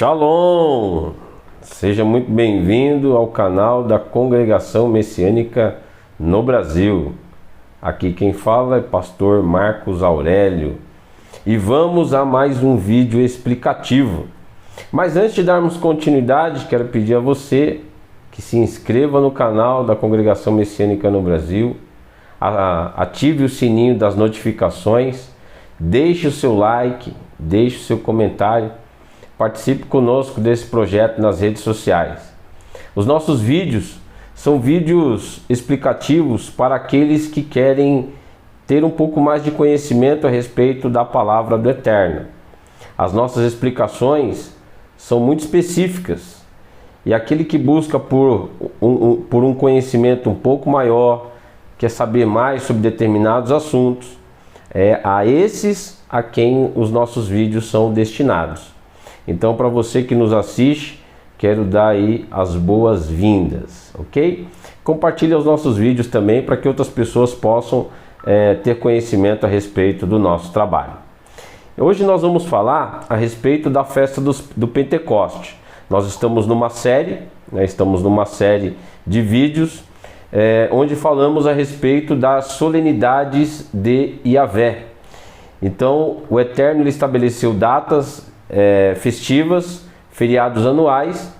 Shalom! Seja muito bem-vindo ao canal da Congregação Messiânica no Brasil. Aqui quem fala é pastor Marcos Aurélio. E vamos a mais um vídeo explicativo. Mas antes de darmos continuidade, quero pedir a você que se inscreva no canal da Congregação Messiânica no Brasil, ative o sininho das notificações, deixe o seu like, deixe o seu comentário, participe conosco desse projeto nas redes sociais. Os nossos vídeos são vídeos explicativos para aqueles que querem ter um pouco mais de conhecimento a respeito da palavra do Eterno. As nossas explicações são muito específicas e aquele que busca por um conhecimento um pouco maior, quer saber mais sobre determinados assuntos, é a esses a quem os nossos vídeos são destinados. Então, para você que nos assiste, quero dar aí as boas-vindas, ok? Compartilhe os nossos vídeos também para que outras pessoas possam ter conhecimento a respeito do nosso trabalho. Hoje nós vamos falar a respeito da festa do Pentecoste. Nós estamos numa série, de vídeos onde falamos a respeito das solenidades de Yahvé. Então, o Eterno ele estabeleceu datas festivas, feriados anuais,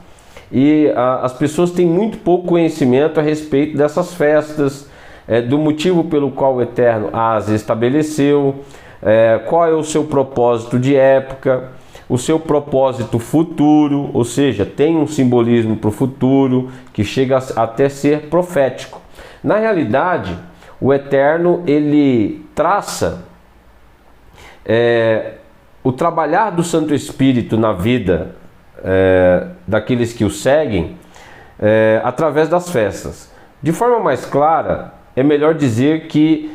e as pessoas têm muito pouco conhecimento a respeito dessas festas, do motivo pelo qual o Eterno as estabeleceu, qual é o seu propósito de época, o seu propósito futuro, ou seja, tem um simbolismo para o futuro que chega até ser profético. Na realidade, o Eterno ele traça o trabalhar do Santo Espírito na vida daqueles que o seguem através das festas. De forma mais clara, é melhor dizer que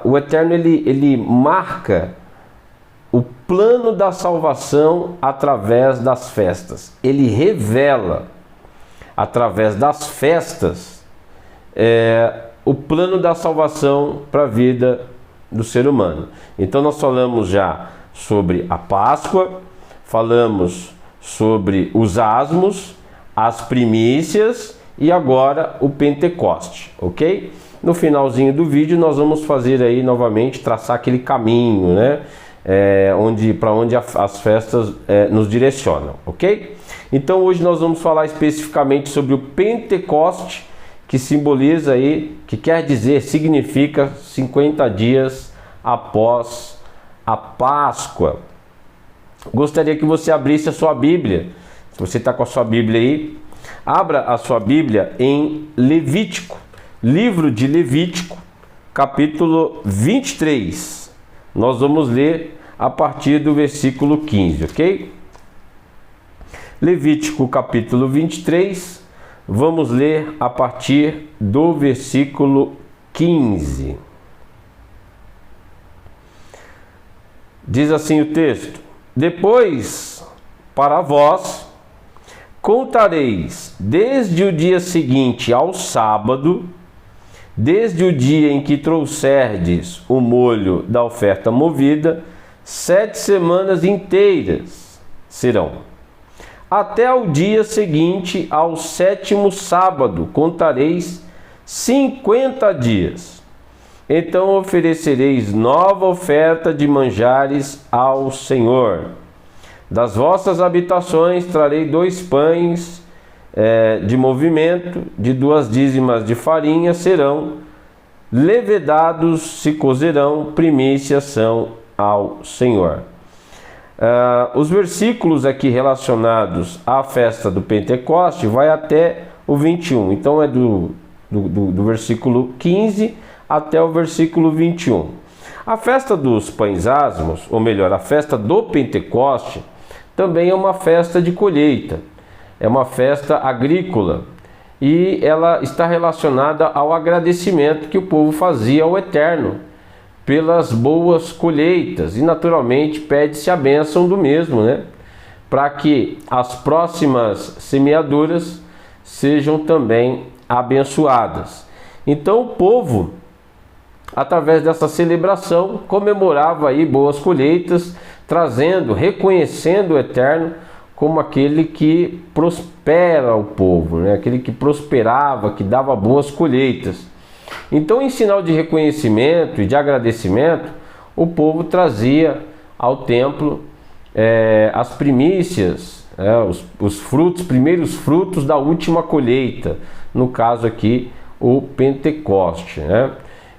o Eterno ele marca o plano da salvação através das festas. Ele revela através das festas o plano da salvação para a vida do ser humano. Então nós falamos já sobre a Páscoa, falamos sobre os asmos, as primícias e agora o Pentecoste, ok? No finalzinho do vídeo nós vamos fazer aí novamente, traçar aquele caminho, né? Para onde as festas nos direcionam, ok? Então hoje nós vamos falar especificamente sobre o Pentecoste, que simboliza aí, que quer dizer, significa 50 dias após a Páscoa. Gostaria que você abrisse a sua Bíblia. Se você está com a sua Bíblia aí, abra a sua Bíblia em Levítico, livro de Levítico, capítulo 23. Nós vamos ler a partir do versículo 15, ok? Levítico, capítulo 23, vamos ler a partir do versículo 15. Diz assim o texto: Depois, para vós, contareis desde o dia seguinte ao sábado, desde o dia em que trouxerdes o molho da oferta movida, 7 semanas inteiras serão. Até o dia seguinte ao 7º sábado, contareis 50 dias. Então oferecereis nova oferta de manjares ao Senhor. Das vossas habitações trarei 2 pães de movimento, de 2 dízimas de farinha serão, levedados se cozerão, primícias são ao Senhor. Os versículos aqui relacionados à festa do Pentecoste vai até o 21, então é do versículo 15 até o versículo 21. A festa dos pães asmos, ou melhor, a festa do Pentecoste, também é uma festa de colheita, é uma festa agrícola e ela está relacionada ao agradecimento que o povo fazia ao Eterno pelas boas colheitas e naturalmente pede-se a bênção do mesmo, né? Para que as próximas semeaduras sejam também abençoadas. Então o povo, através dessa celebração, comemorava aí boas colheitas, reconhecendo o Eterno como aquele que prospera o povo, né? Aquele que prosperava, que dava boas colheitas. Então, em sinal de reconhecimento e de agradecimento, o povo trazia ao templo as primícias, os frutos, primeiros frutos da última colheita, no caso aqui o Pentecoste, né?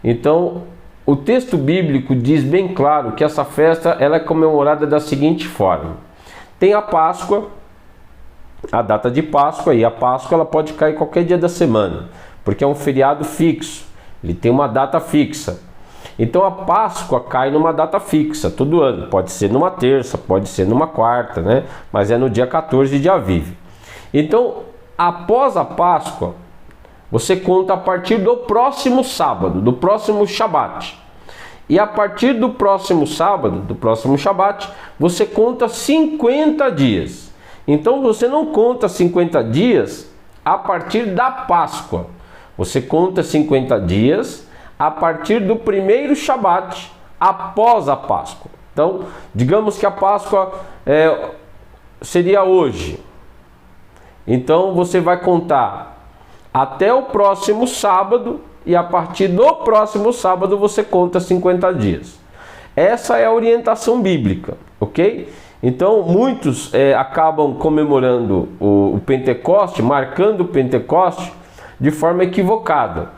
Então, o texto bíblico diz bem claro que essa festa ela é comemorada da seguinte forma: tem a Páscoa, a data de Páscoa, e a Páscoa ela pode cair qualquer dia da semana, porque é um feriado fixo, ele tem uma data fixa. Então a Páscoa cai numa data fixa todo ano, pode ser numa terça, pode ser numa quarta, né? Mas é no dia 14 de Aviv. Então, após a Páscoa, você conta a partir do próximo sábado, do próximo Shabat. E a partir do próximo sábado, do próximo Shabat, você conta 50 dias. Então você não conta 50 dias a partir da Páscoa. Você conta 50 dias a partir do primeiro Shabat, após a Páscoa. Então, digamos que a Páscoa seria hoje. Então você vai contar até o próximo sábado, e a partir do próximo sábado você conta 50 dias. Essa é a orientação bíblica, ok? Então muitos acabam comemorando o Pentecoste, marcando o Pentecoste de forma equivocada.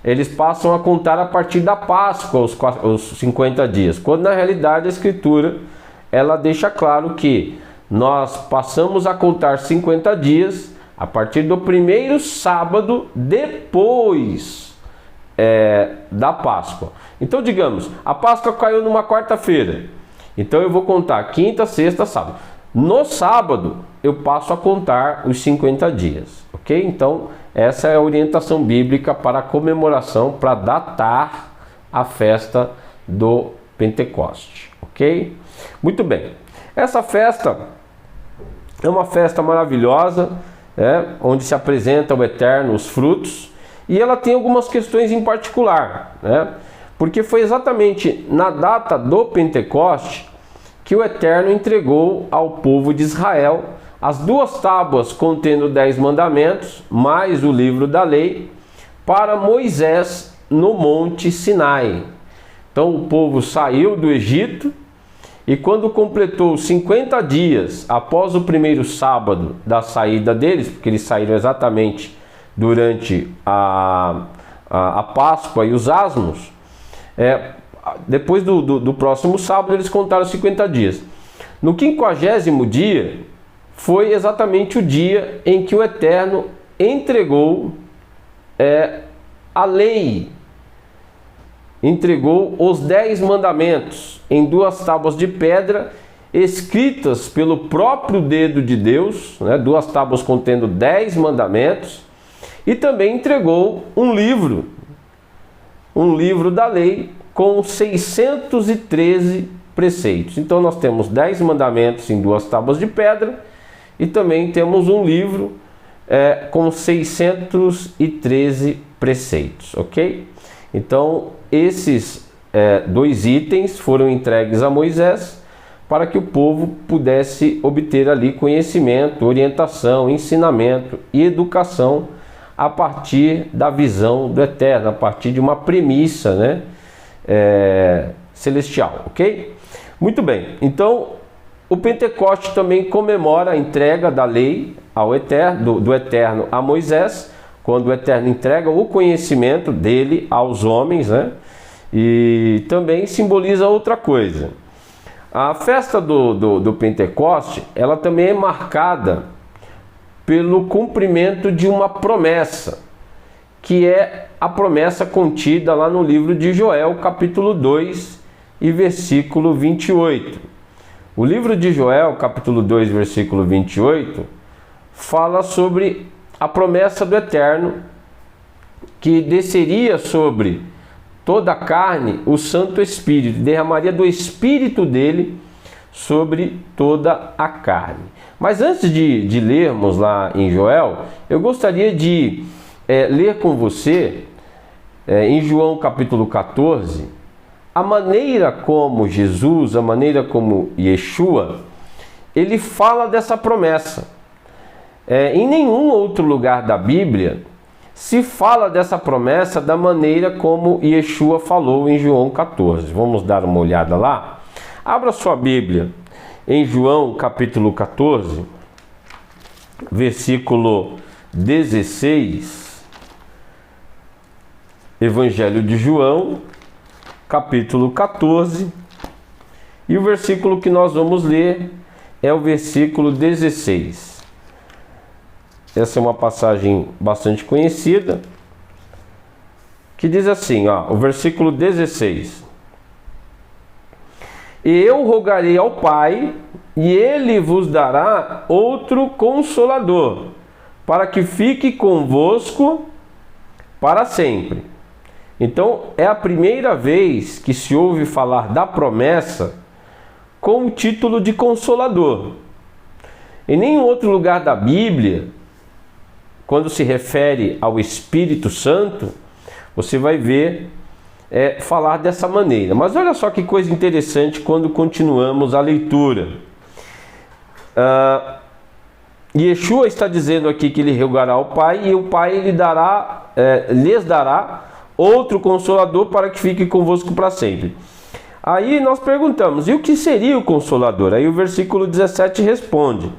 Eles passam a contar a partir da Páscoa os 50 dias, quando na realidade a Escritura ela deixa claro que nós passamos a contar 50 dias a partir do primeiro sábado depois da Páscoa. Então, digamos, a Páscoa caiu numa quarta-feira. Então eu vou contar quinta, sexta, sábado. No sábado eu passo a contar os 50 dias, ok? Então essa é a orientação bíblica para a comemoração, para datar a festa do Pentecoste, ok? Muito bem. Essa festa é uma festa maravilhosa, onde se apresenta o Eterno, os frutos, e ela tem algumas questões em particular, né? Porque foi exatamente na data do Pentecoste que o Eterno entregou ao povo de Israel as 2 tábuas contendo 10 mandamentos, mais o livro da lei, para Moisés no Monte Sinai. Então o povo saiu do Egito, e quando completou 50 dias após o primeiro sábado da saída deles, porque eles saíram exatamente durante a Páscoa e os asmos, depois do próximo sábado eles contaram 50 dias. No 50º dia foi exatamente o dia em que o Eterno entregou a lei, entregou os 10 mandamentos em 2 tábuas de pedra escritas pelo próprio dedo de Deus, 2 tábuas contendo 10 mandamentos, e também entregou um livro da lei com 613 preceitos. Então nós temos 10 mandamentos em 2 tábuas de pedra, e também temos um livro com 613 preceitos, ok? Então esses 2 itens foram entregues a Moisés para que o povo pudesse obter ali conhecimento, orientação, ensinamento e educação a partir da visão do Eterno, a partir de uma premissa, celestial, ok? Muito bem, então o Pentecoste também comemora a entrega da lei ao Eterno, do Eterno a Moisés, quando o Eterno entrega o conhecimento dele aos homens, e também simboliza outra coisa. A festa do Pentecoste, ela também é marcada pelo cumprimento de uma promessa, que é a promessa contida lá no livro de Joel, capítulo 2 e versículo 28. O livro de Joel, capítulo 2, versículo 28, fala sobre a promessa do Eterno, que desceria sobre toda a carne o Santo Espírito, derramaria do Espírito dele sobre toda a carne. Mas antes de lermos lá em Joel, eu gostaria de ler com você, em João capítulo 14, a maneira como Jesus, a maneira como Yeshua, ele fala dessa promessa. Em nenhum outro lugar da Bíblia se fala dessa promessa da maneira como Yeshua falou em João 14. Vamos dar uma olhada lá? Abra sua Bíblia em João capítulo 14, versículo 16. Evangelho de João, capítulo 14. E o versículo que nós vamos ler é o versículo 16. Essa é uma passagem bastante conhecida, que diz assim, o versículo 16. E eu rogarei ao Pai, e Ele vos dará outro Consolador, para que fique convosco para sempre. Então, é a primeira vez que se ouve falar da promessa com o título de Consolador. Em nenhum outro lugar da Bíblia, quando se refere ao Espírito Santo, você vai ver falar dessa maneira. Mas olha só que coisa interessante quando continuamos a leitura. Yeshua está dizendo aqui que ele rogará ao Pai, e o Pai lhes dará outro Consolador para que fique convosco para sempre. Aí nós perguntamos, e o que seria o Consolador? Aí o versículo 17 responde: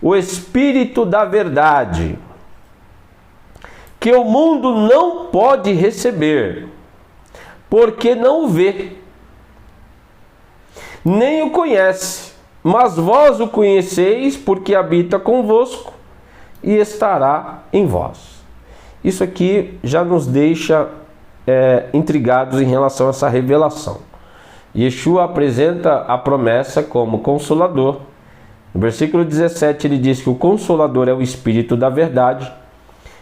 o Espírito da verdade, que o mundo não pode receber, porque não o vê, nem o conhece, mas vós o conheceis, porque habita convosco e estará em vós. Isso aqui já nos deixa intrigados em relação a essa revelação. Yeshua apresenta a promessa como Consolador. No versículo 17 ele diz que o Consolador é o Espírito da verdade.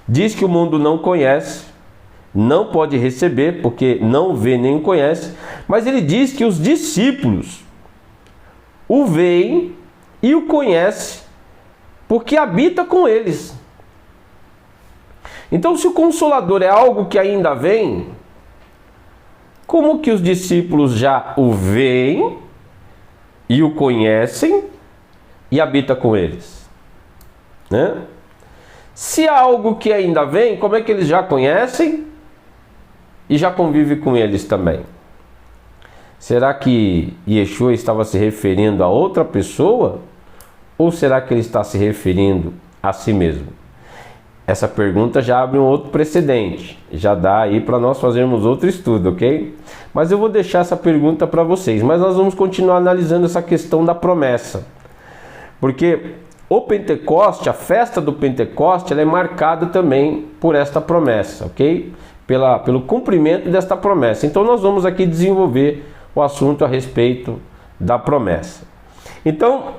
Diz que o mundo não conhece, não pode receber, porque não vê nem o conhece, mas ele diz que os discípulos o veem e o conhecem, porque habita com eles. Então, se o Consolador é algo que ainda vem, como que os discípulos já o veem e o conhecem e habita com eles? Né? Se há algo que ainda vem, como é que eles já conhecem e já convivem com eles também? Será que Yeshua estava se referindo a outra pessoa? Ou será que ele está se referindo a si mesmo? Essa pergunta já abre um outro precedente. Já dá aí para nós fazermos outro estudo, ok? Mas eu vou deixar essa pergunta para vocês. Mas nós vamos continuar analisando essa questão da promessa. Porque o Pentecoste, a festa do Pentecoste, ela é marcada também por esta promessa, ok? Pelo cumprimento desta promessa. Então nós vamos aqui desenvolver o assunto a respeito da promessa. Então,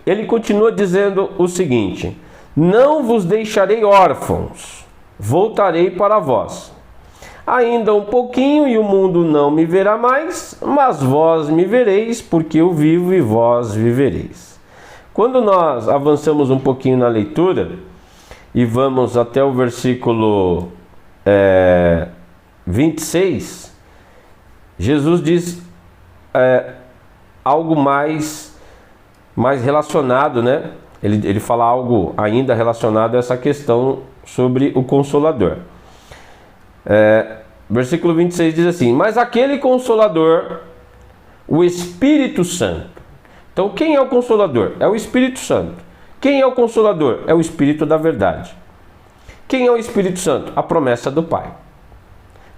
ele continua dizendo o seguinte: não vos deixarei órfãos, voltarei para vós. Ainda um pouquinho e o mundo não me verá mais, mas vós me vereis, porque eu vivo e vós vivereis. Quando nós avançamos um pouquinho na leitura e vamos até o versículo 26, Jesus diz algo mais relacionado, né? Ele fala algo ainda relacionado a essa questão sobre o Consolador. Versículo 26 diz assim: mas aquele Consolador, o Espírito Santo. Então, quem é o Consolador? É o Espírito Santo. Quem é o Consolador? É o Espírito da verdade. Quem é o Espírito Santo? A promessa do Pai.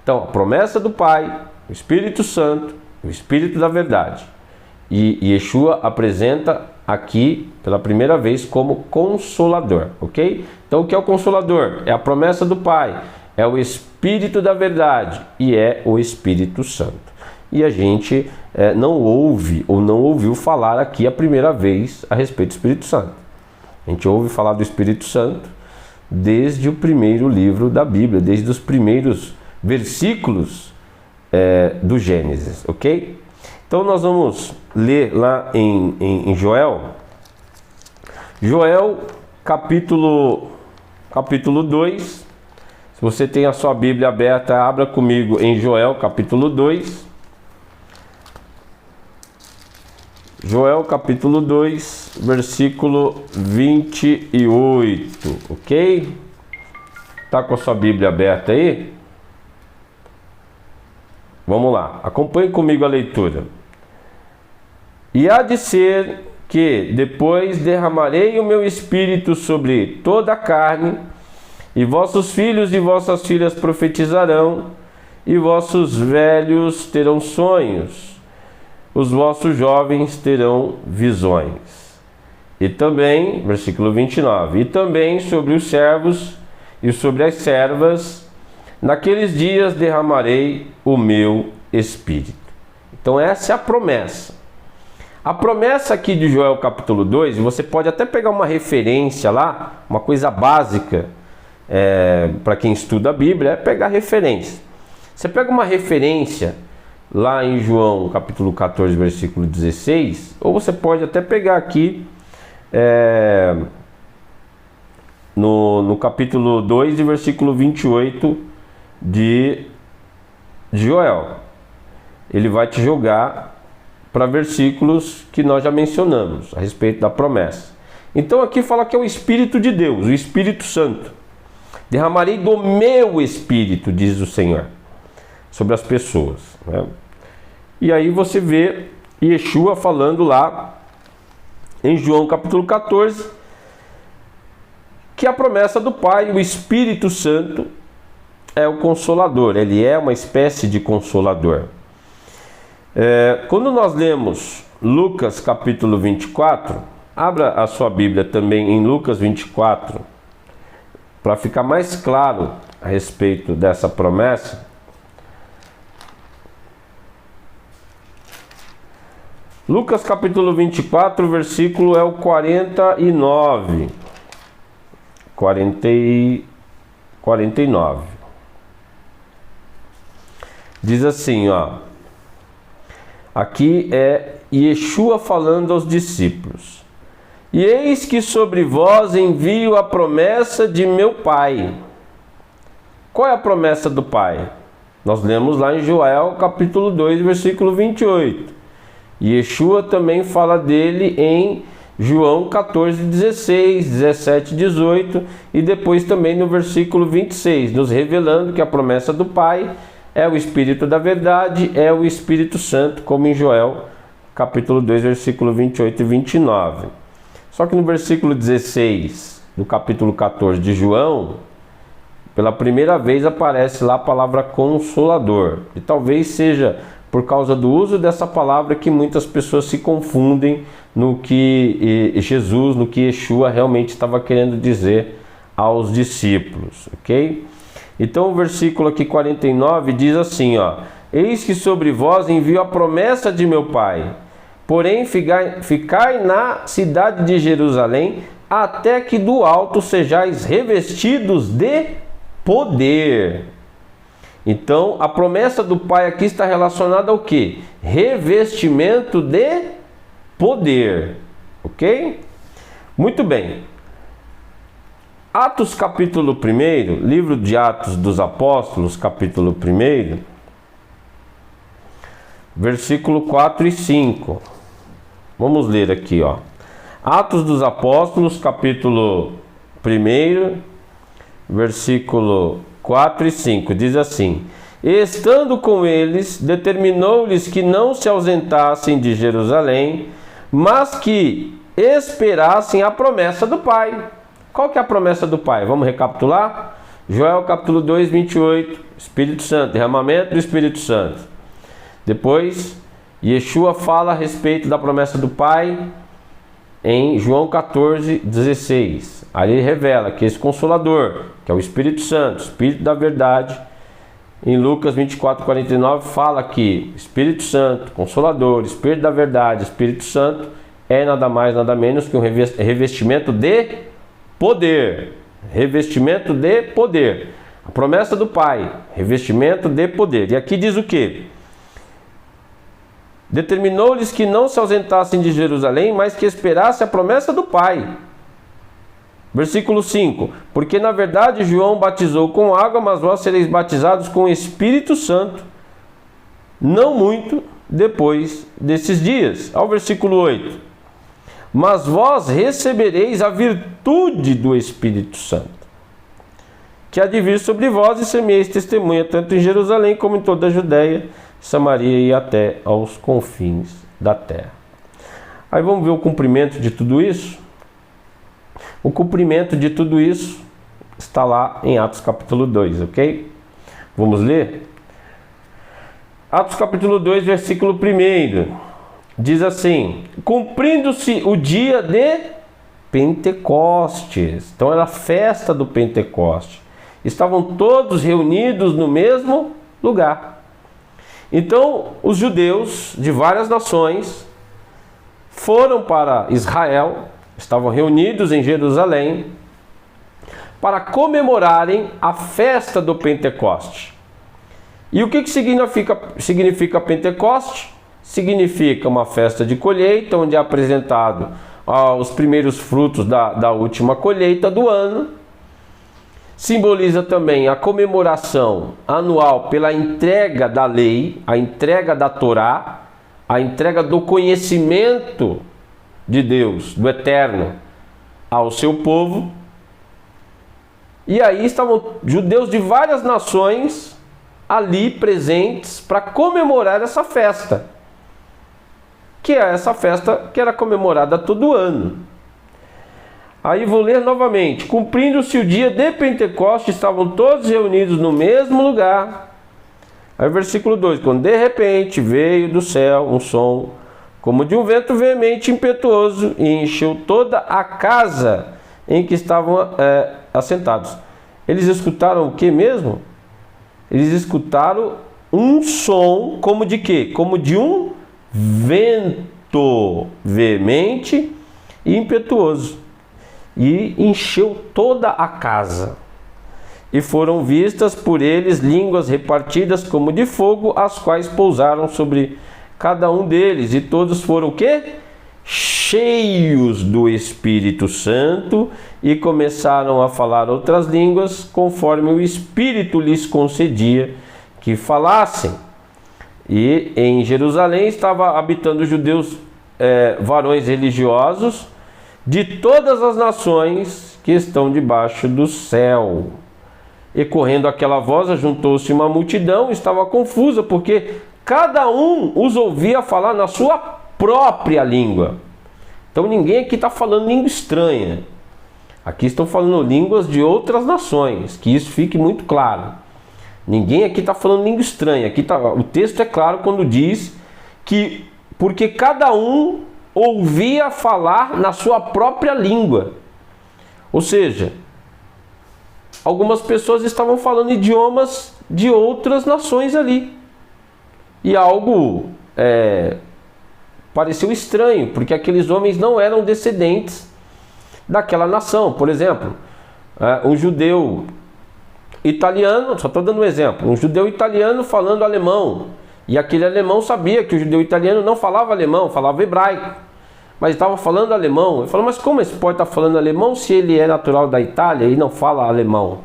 Então, a promessa do Pai, o Espírito Santo, o Espírito da verdade. E Yeshua apresenta aqui pela primeira vez como Consolador, ok? Então, o que é o Consolador? É a promessa do Pai, é o Espírito da verdade e é o Espírito Santo. E a gente não ouve ou não ouviu falar aqui a primeira vez a respeito do Espírito Santo. A gente ouve falar do Espírito Santo desde o primeiro livro da Bíblia, desde os primeiros versículos do Gênesis, ok? Então nós vamos ler lá em Joel, capítulo 2. Se você tem a sua Bíblia aberta, abra comigo em Joel capítulo 2. Joel capítulo 2, versículo 28, ok? Tá com a sua Bíblia aberta aí? Vamos lá, acompanhe comigo a leitura. E há de ser que depois derramarei o meu espírito sobre toda a carne, e vossos filhos e vossas filhas profetizarão, e vossos velhos terão sonhos, os vossos jovens terão visões. E também, versículo 29, e também sobre os servos e sobre as servas, naqueles dias derramarei o meu espírito. Então essa é a promessa. A promessa aqui de Joel capítulo 2, você pode até pegar uma referência lá, uma coisa básica, para quem estuda a Bíblia, é pegar referência. Você pega uma referência lá em João capítulo 14, versículo 16, ou você pode até pegar aqui no capítulo 2, versículo 28 de Joel. Ele vai te jogar para versículos que nós já mencionamos a respeito da promessa. Então aqui fala que é o Espírito de Deus, o Espírito Santo. Derramarei do meu Espírito, diz o Senhor, sobre as pessoas, né? E aí você vê Yeshua falando lá em João capítulo 14 que a promessa do Pai, o Espírito Santo, é o Consolador. Ele é uma espécie de Consolador. Quando nós lemos Lucas capítulo 24, abra a sua Bíblia também em Lucas 24, para ficar mais claro a respeito dessa promessa. Lucas capítulo 24, versículo é o 49. 49. Diz assim, ó. Aqui é Yeshua falando aos discípulos. E eis que sobre vós envio a promessa de meu Pai. Qual é a promessa do Pai? Nós lemos lá em Joel capítulo 2, versículo 28. Yeshua também fala dele em João 14, 16, 17, 18 e depois também no versículo 26, nos revelando que a promessa do Pai é o Espírito da verdade, é o Espírito Santo, como em Joel capítulo 2, versículo 28 e 29. Só que no versículo 16 do capítulo 14 de João, pela primeira vez aparece lá a palavra Consolador. E talvez seja por causa do uso dessa palavra que muitas pessoas se confundem no que Jesus, no que Yeshua realmente estava querendo dizer aos discípulos, ok? Então o versículo aqui 49 diz assim, ó: eis que sobre vós envio a promessa de meu Pai, porém ficai na cidade de Jerusalém, até que do alto sejais revestidos de poder. Então, a promessa do Pai aqui está relacionada ao quê? Revestimento de poder. Ok? Muito bem. Atos capítulo 1, livro de Atos dos Apóstolos, capítulo 1, versículo 4 e 5. Vamos ler aqui, ó. Atos dos Apóstolos, capítulo 1, versículo 4 e 5, diz assim: e estando com eles, determinou-lhes que não se ausentassem de Jerusalém, mas que esperassem a promessa do Pai. Qual que é a promessa do Pai? Vamos recapitular? Joel capítulo 2, 28, Espírito Santo, derramamento do Espírito Santo. Depois, Yeshua fala a respeito da promessa do Pai em João 14, 16. Aí ele revela que esse Consolador, que é o Espírito Santo, Espírito da verdade, em Lucas 24, 49, fala que Espírito Santo, Consolador, Espírito da verdade, Espírito Santo, é nada mais, nada menos que um revestimento de poder. Revestimento de poder. A promessa do Pai, revestimento de poder. E aqui diz o quê? Determinou-lhes que não se ausentassem de Jerusalém, mas que esperassem a promessa do Pai. Versículo 5. Porque na verdade João batizou com água, mas vós sereis batizados com o Espírito Santo, não muito depois desses dias. Ao versículo 8: mas vós recebereis a virtude do Espírito Santo, que há de vir sobre vós, e semeis testemunha tanto em Jerusalém como em toda a Judéia, Samaria e até aos confins da terra. Aí vamos ver o cumprimento de tudo isso? O cumprimento de tudo isso está lá em Atos capítulo 2, ok? Vamos ler? Atos capítulo 2, versículo 1, diz assim: cumprindo-se o dia de Pentecostes. Então era a festa do Pentecoste. Estavam todos reunidos no mesmo lugar. Então os judeus de várias nações foram para Israel, estavam reunidos em Jerusalém, para comemorarem a festa do Pentecoste. E o que significa Pentecoste? Significa uma festa de colheita, onde é apresentado os primeiros frutos da última colheita do ano. Simboliza também a comemoração anual pela entrega da lei, a entrega da Torá, a entrega do conhecimento de Deus, do Eterno, ao seu povo. E aí estavam judeus de várias nações ali presentes para comemorar essa festa, que é essa festa que era comemorada todo ano. Aí vou ler novamente: cumprindo-se o dia de Pentecostes, estavam todos reunidos no mesmo lugar. Aí versículo 2: quando de repente veio do céu um som como de um vento veemente e impetuoso, e encheu toda a casa em que estavam assentados. Eles escutaram o que mesmo? Eles escutaram um som como de quê? Como de um vento veemente e impetuoso, e encheu toda a casa. E foram vistas por eles línguas repartidas como de fogo, as quais pousaram sobre cada um deles, e todos foram o quê? Cheios do Espírito Santo, e começaram a falar outras línguas, conforme o Espírito lhes concedia que falassem. E em Jerusalém estava habitando judeus, varões religiosos, de todas as nações que estão debaixo do céu. E correndo aquela voz, juntou-se uma multidão, estava confusa, porque cada um os ouvia falar na sua própria língua. Então ninguém aqui está falando língua estranha. Aqui estão falando línguas de outras nações, que isso fique muito claro. Ninguém aqui está falando língua estranha. Aqui o texto é claro quando diz que porque cada um ouvia falar na sua própria língua. Ou seja, algumas pessoas estavam falando idiomas de outras nações ali. E algo pareceu estranho, porque aqueles homens não eram descendentes daquela nação. Por exemplo, um judeu italiano, só estou dando um exemplo, um judeu italiano falando alemão, e aquele alemão sabia que o judeu italiano não falava alemão, falava hebraico, mas estava falando alemão. Ele falou: mas como esse pode estar falando alemão se ele é natural da Itália e não fala alemão?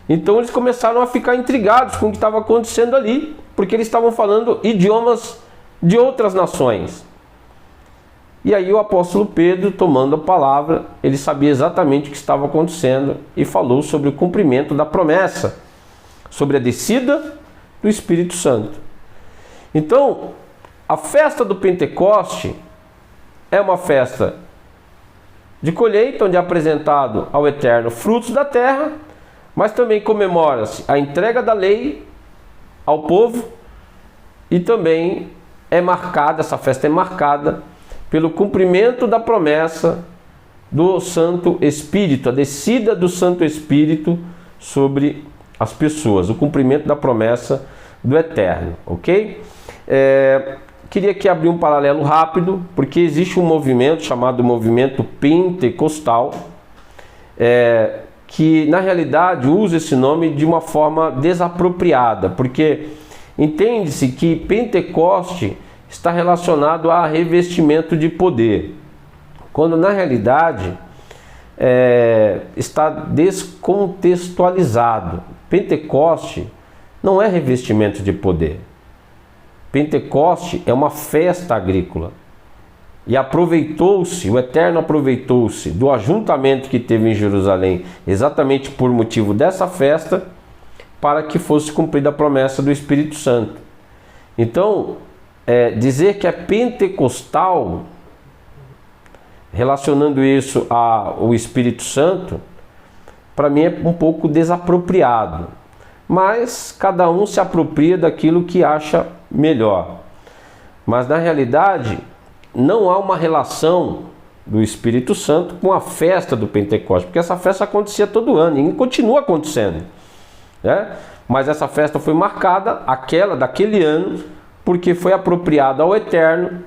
Então eles começaram a ficar intrigados com o que estava acontecendo ali, porque eles estavam falando idiomas de outras nações. E aí o apóstolo Pedro, tomando a palavra, ele sabia exatamente o que estava acontecendo e falou sobre o cumprimento da promessa, sobre a descida do Espírito Santo. Então, a festa do Pentecoste é uma festa de colheita, onde é apresentado ao Eterno frutos da terra, mas também comemora-se a entrega da lei ao povo, e também essa festa é marcada pelo cumprimento da promessa do Santo Espírito, a descida do Santo Espírito sobre as pessoas, o cumprimento da promessa do Eterno, ok? Queria aqui abrir um paralelo rápido, porque existe um movimento chamado movimento pentecostal, que na realidade usa esse nome de uma forma desapropriada, porque entende-se que Pentecoste está relacionado a revestimento de poder, quando na realidade está descontextualizado. Pentecoste não é revestimento de poder. Pentecoste é uma festa agrícola. E aproveitou-se, o Eterno aproveitou-se do ajuntamento que teve em Jerusalém, exatamente por motivo dessa festa, para que fosse cumprida a promessa do Espírito Santo. Então, dizer que é pentecostal, relacionando isso ao Espírito Santo, para mim é um pouco desapropriado. Mas cada um se apropria daquilo que acha melhor. Mas na realidade, não há uma relação do Espírito Santo com a festa do Pentecostes, porque essa festa acontecia todo ano e continua acontecendo, né? Mas essa festa foi marcada, aquela daquele ano, porque foi apropriada ao Eterno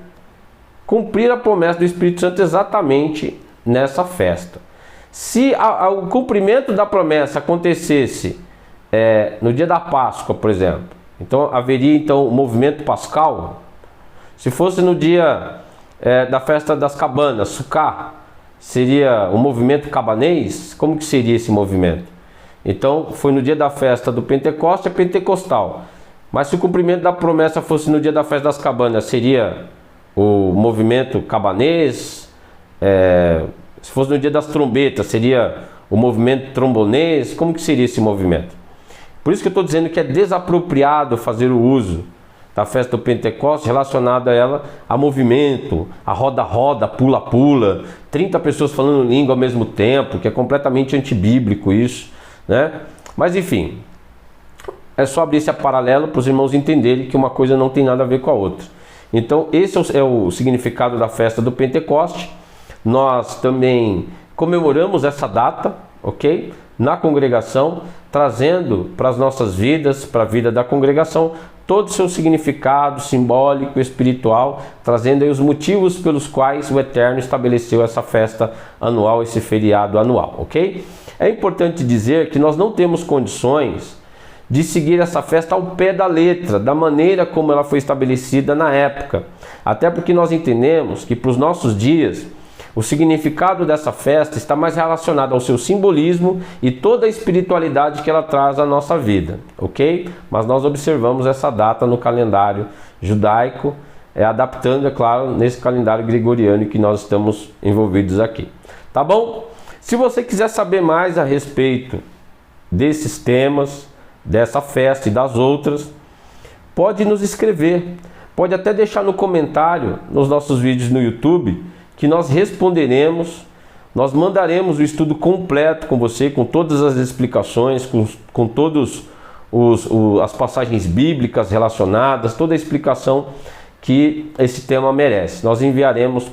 cumprir a promessa do Espírito Santo exatamente nessa festa. Se o cumprimento da promessa acontecesse no dia da Páscoa, por exemplo, então haveria então o movimento pascal. Se fosse no dia da festa das cabanas, Sukkah, seria o movimento cabanês? Como que seria esse movimento? Então foi no dia da festa do Pentecoste, é pentecostal. Mas se o cumprimento da promessa fosse no dia da festa das cabanas, seria o movimento cabanês? Se fosse no dia das trombetas, seria o movimento trombonês? Como que seria esse movimento? Por isso que eu estou dizendo que é desapropriado fazer o uso da festa do Pentecostes relacionada a ela, a movimento, a roda-roda, pula-pula, 30 pessoas falando língua ao mesmo tempo, que é completamente antibíblico isso, né? Mas enfim, é só abrir esse paralelo para os irmãos entenderem que uma coisa não tem nada a ver com a outra. Então esse é o significado da festa do Pentecoste. Nós também comemoramos essa data, ok? Na congregação, trazendo para as nossas vidas, para a vida da congregação, todo o seu significado simbólico, espiritual, trazendo aí os motivos pelos quais o Eterno estabeleceu essa festa anual, esse feriado anual, ok? É importante dizer que nós não temos condições de seguir essa festa ao pé da letra, da maneira como ela foi estabelecida na época. Até porque nós entendemos que para os nossos dias, o significado dessa festa está mais relacionado ao seu simbolismo e toda a espiritualidade que ela traz à nossa vida, ok? Mas nós observamos essa data no calendário judaico, adaptando, é claro, nesse calendário gregoriano que nós estamos envolvidos aqui. Tá bom? Se você quiser saber mais a respeito desses temas, dessa festa e das outras, pode nos escrever. Pode até deixar no comentário nos nossos vídeos no YouTube, que nós responderemos, nós mandaremos o estudo completo com você, com todas as explicações, com todas as passagens bíblicas relacionadas, toda a explicação que esse tema merece. Nós enviaremos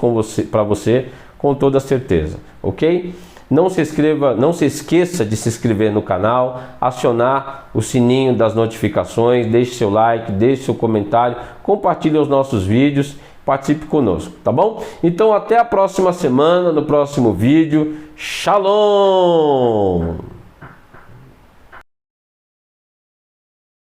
para você com toda certeza, ok? Não se esqueça de se inscrever no canal, acionar o sininho das notificações, deixe seu like, deixe seu comentário, compartilhe os nossos vídeos, participe conosco, tá bom? Então até a próxima semana, no próximo vídeo. Shalom!